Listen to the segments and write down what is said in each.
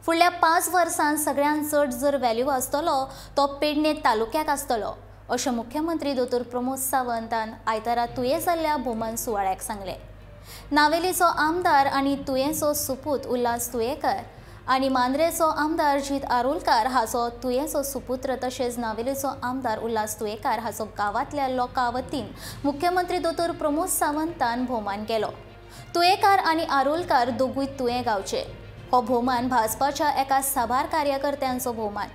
फुडल्या 5 वर्सांत सगळ्यांत चड जर व्हॅल्यू आसतलो तो पेडणे तालुक्याक आसतलो अशें मुख्यमंत्री दोतोर प्रमोद सावंतान आयतारा तुये जाल्ल्या भोवमान सुवाळ्याक सांगलें। नावेलीचो आमदार आनी तुयेचो सुपूत उल्हास तुयेकर आनी मांद्रेचो आमदार जीत आरोलकार हाचो तुयेचो सुपुत्र तशेंच नावेलीचो आमदार उल्हास तुयेकर हाचो गांवांतल्या लोकां वतीन मुख्यमंत्री दोतोर प्रमोद सावंतान भोवमान केलो। तुयेकर आनी आरोलकार दोगूय तुये गांवचे। हो भोवमान भाजपाच्या एका साबार कार्यकर्त्यांचो भोवमान।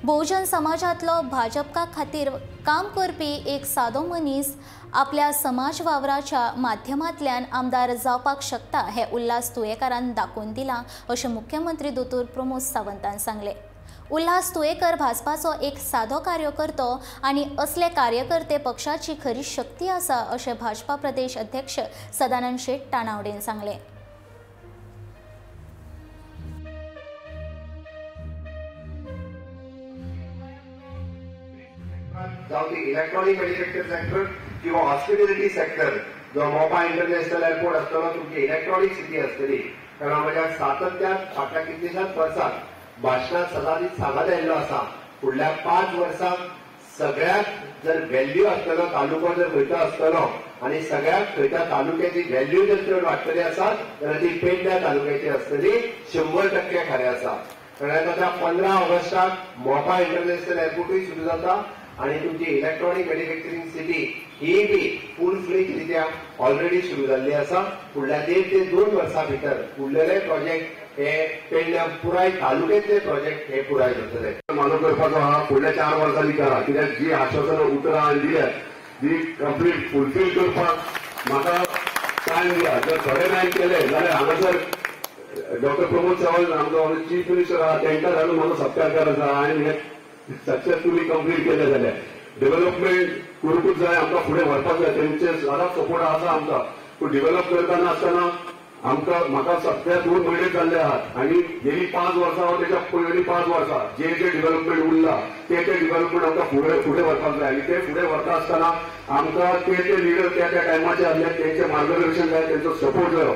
बहुजन समाजांतलो भाजपा खातीर काम करपी एक सादो मनीस आपल्या समाज वावराच्या माध्यमांतल्यान आमदार जावपाक शकता हे उल्हास तुयेकरान दाखोवन दिलां अशें मुख्यमंत्री दोतोर प्रमोद सावंतान सांगलें। उल्हास तुयेकर भाजपाचो एक सादो कार्यकर्तो आनी असले कार्यकर्ते पक्षाची खरी शक्ती आसा अशें भाजपा प्रदेश अध्यक्ष सदानंद शेट टाणावडेन सांगलें। इलेक्ट्रॉनिक मॅन्युफॅक्चर सेक्टर किंवा हॉस्पिटॅलिटी सेक्टर जो मोपा इंटरनॅशनल एअरपोर्ट आसतलो तुमची इलेक्ट्रॉनिक सिटी आसतली। कारण माझ्या सातत्यान फाटल्या कितलेशाच वर्सांत भाशणांत सदांच सांगत आयिल्लो आसा फुडल्या 5 वर्सांत सगळ्यात जर व्हॅल्यू आसतलो तालुको जर खंयचो आसतलो आनी सगळ्यात खंयच्या तालुक्याची व्हॅल्यू जर चड वाडटली आसा जाल्यार ती पेडण्या तालुक्याची आसतली 100% खरें आसा। कारण आता 15 ऑगस्टाक मोपा इंटरनॅशनल एअरपोर्टूय सुरू जाता आणि तुमची इलेक्ट्रॉनिक मॅन्युफॅक्चरिंग सिटी ही बी फुल फ्लेज रित्या ऑलरेडी सुरू जाल्ली आसा। फुडल्या 1.5 ते 2 वर्सां भितर फुडलेले प्रोजेक्ट हे पेडण्या पुराय तालुक्यातले प्रोजेक्ट हे पुराय जातले। मानो करपाचो हा फुडल्या 4 वर्सांनी करा, कित्याक जी आश्वासनां उतरां दिल्यात ती कंप्लीट फुलफील करपाक म्हाका टायम दिया। जर थोडे टायम केले जाल्यार हांगासर डॉक्टर प्रमोद सावंत आमचो चीफ मिनिस्टर आहा तांकां घालून म्हाका सत्कार करायचा आनी हे सक्सेसफुली कंप्लीट केले जाल्यार डेव्हलपमेंट करूंकूच जाय, आमकां फुडें व्हरपाक जाय। तेंचे सदांच सपोर्ट आसा आमकां, पूण डेव्हलप करतना आसतना म्हाका सध्या 2 म्हयने जाल्ले आहात आनी गेली 5 वर्सां वा तेच्या पयलीं 5 वर्सां जे डेव्हलपमेंट उरला ते डेव्हलपमेंट आमकां फुडें व्हरपाक जाय। आनी ते फुडें व्हरता आसतना आमकां ते लिडर त्या टायमाचे आसले तेंचे मार्गदर्शन जाय, तेंचो सपोर्ट जायो।